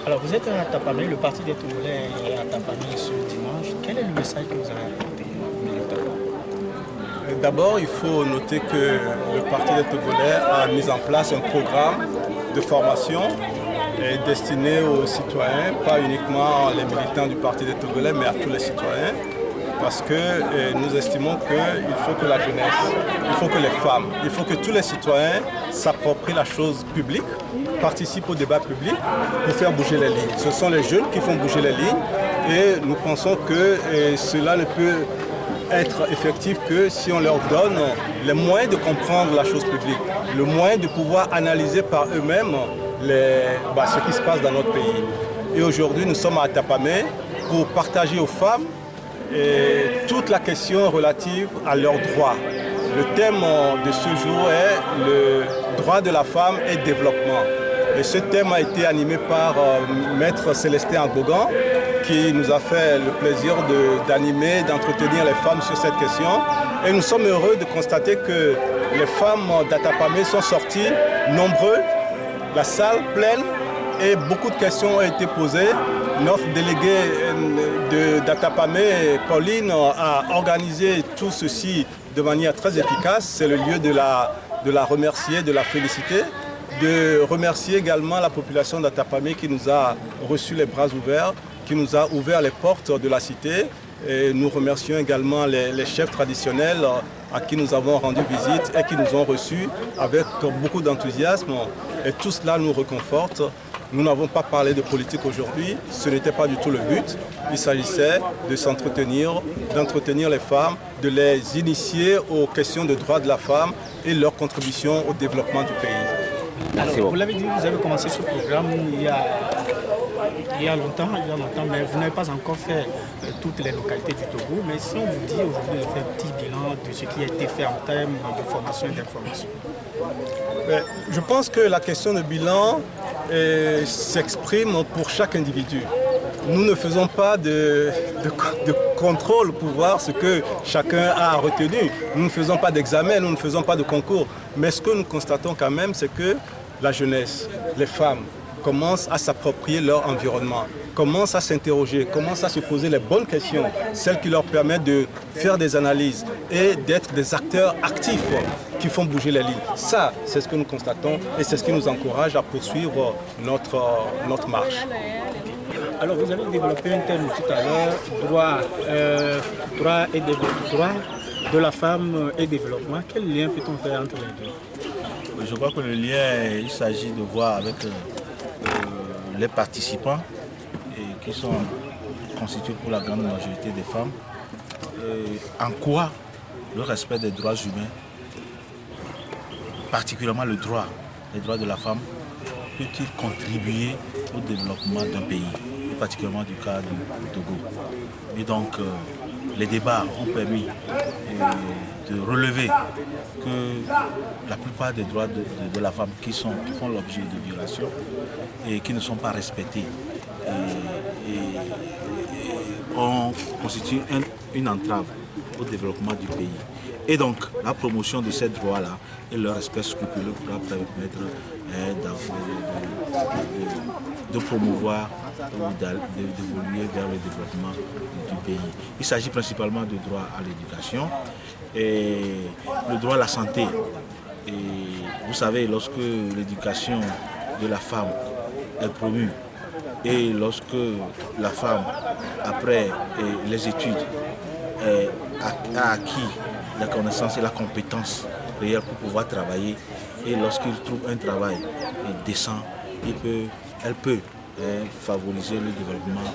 Alors vous êtes à Atapamé, le parti des Togolais est à Atapamé ce dimanche. Quel est le message que vous avez apporté aux militants? D'abord, il faut noter que le parti des Togolais a mis en place un programme de formation destiné aux citoyens, pas uniquement les militants du parti des Togolais, mais à tous les citoyens. Parce que nous estimons qu'il faut que la jeunesse, il faut que les femmes, il faut que tous les citoyens s'approprient la chose publique, participent au débat public pour faire bouger les lignes. Ce sont les jeunes qui font bouger les lignes et nous pensons que cela ne peut être effectif que si on leur donne les moyens de comprendre la chose publique, le moyen de pouvoir analyser par eux-mêmes ce qui se passe dans notre pays. Et aujourd'hui, nous sommes à Atapamé pour partager aux femmes toute la question relative à leurs droits. Le thème de ce jour est le droit de la femme et développement. Et ce thème a été animé par Maître Célestin Agbogan, qui nous a fait le plaisir d'animer, d'entretenir les femmes sur cette question. Et nous sommes heureux de constater que les femmes d'Atapamé sont sorties nombreuses, la salle pleine et beaucoup de questions ont été posées. Notre déléguée d'Atapamé, Pauline, a organisé tout ceci de manière très efficace. C'est le lieu de la remercier, de la féliciter, de remercier également la population d'Atapamé qui nous a reçus les bras ouverts, qui nous a ouvert les portes de la cité. Et nous remercions également les chefs traditionnels à qui nous avons rendu visite et qui nous ont reçus avec beaucoup d'enthousiasme. Et tout cela nous réconforte. Nous n'avons pas parlé de politique aujourd'hui, ce n'était pas du tout le but. Il s'agissait de s'entretenir, d'entretenir les femmes, de les initier aux questions de droits de la femme et leur contribution au développement du pays. Alors, vous l'avez dit, vous avez commencé ce programme il y a longtemps, mais vous n'avez pas encore fait toutes les localités du Togo. Mais si on vous dit aujourd'hui de faire un petit bilan de ce qui a été fait en termes de formation et d'information. Je pense que la question de bilan s'exprime pour chaque individu. Nous ne faisons pas de contrôle pour voir ce que chacun a retenu. Nous ne faisons pas d'examen, nous ne faisons pas de concours. Mais ce que nous constatons quand même, c'est que la jeunesse, les femmes, commencent à s'approprier leur environnement, commencent à s'interroger, commencent à se poser les bonnes questions, celles qui leur permettent de faire des analyses et d'être des acteurs actifs qui font bouger les lignes. Ça, c'est ce que nous constatons et c'est ce qui nous encourage à poursuivre notre marche. Alors vous avez développé un thème tout à l'heure, droit de la femme et développement. Quel lien peut-on faire entre les deux? Je crois que le lien, il s'agit de voir avec les participants qui sont constitués pour la grande majorité des femmes, en quoi le respect des droits humains, particulièrement les droits de la femme, peut-il contribuer au développement d'un pays, et particulièrement du cas du Togo. Et donc, les débats ont permis de relever que la plupart des droits de la femme qui font l'objet de violations et qui ne sont pas respectés ont constitué une entrave au développement du pays. Et donc, la promotion de ces droits-là et leur respect scrupuleux pourra permettre de promouvoir ou d'évoluer vers le développement du pays. Il s'agit principalement de droit à l'éducation et le droit à la santé. Et vous savez, lorsque l'éducation de la femme est promue et lorsque la femme, après les études, a acquis la connaissance et la compétence réelle pour pouvoir travailler. Et lorsqu'il trouve un travail décent, elle peut favoriser le développement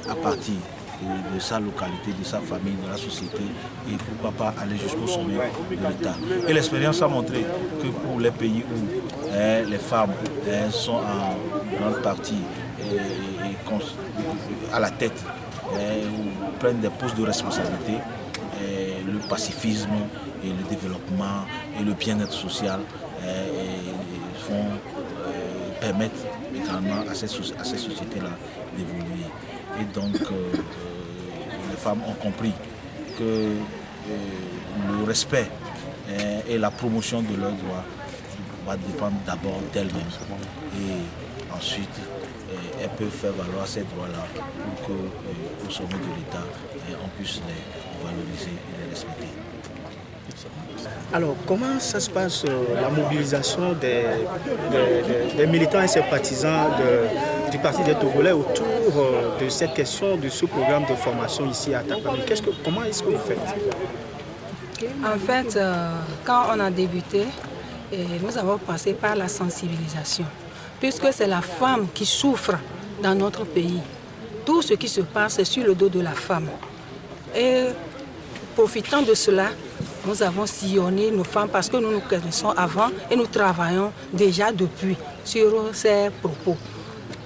à partir de sa localité, de sa famille, de la société et pourquoi pas aller jusqu'au sommet de l'État. Et l'expérience a montré que pour les pays où les femmes sont en grande partie à la tête ou prennent des postes de responsabilité, le pacifisme et le développement et le bien-être social permettent également à ces sociétés-là d'évoluer. Et donc, les femmes ont compris que le respect et la promotion de leurs droits va dépendre d'abord d'elles-mêmes. Et ensuite, elles peuvent faire valoir ces droits-là pour qu'au sommet de l'État, on puisse les valoriser et les respecter. Alors, comment ça se passe, la mobilisation des militants et sympathisants du Parti des Togolais autour de cette question, de ce programme de formation ici à Takpamé? Comment est-ce que vous faites? En fait, quand on a débuté, nous avons passé par la sensibilisation, puisque c'est la femme qui souffre dans notre pays. Tout ce qui se passe, c'est sur le dos de la femme. Et profitant de cela, nous avons sillonné nos femmes parce que nous nous connaissons avant et nous travaillons déjà depuis sur ces propos.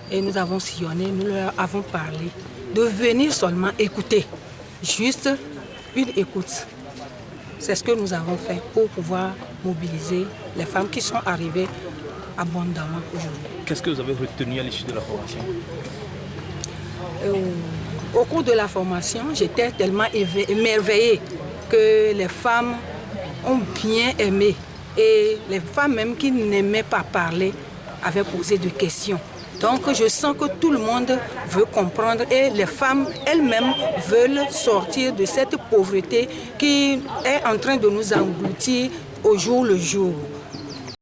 Et nous avons sillonné, nous leur avons parlé de venir seulement écouter, juste une écoute. C'est ce que nous avons fait pour pouvoir mobiliser les femmes qui sont arrivées abondamment aujourd'hui. Qu'est-ce que vous avez retenu à l'issue de la formation? Au cours de la formation, j'étais tellement émerveillée que les femmes ont bien aimé. Et les femmes même qui n'aimaient pas parler avaient posé des questions. Donc je sens que tout le monde veut comprendre et les femmes elles-mêmes veulent sortir de cette pauvreté qui est en train de nous engloutir au jour le jour.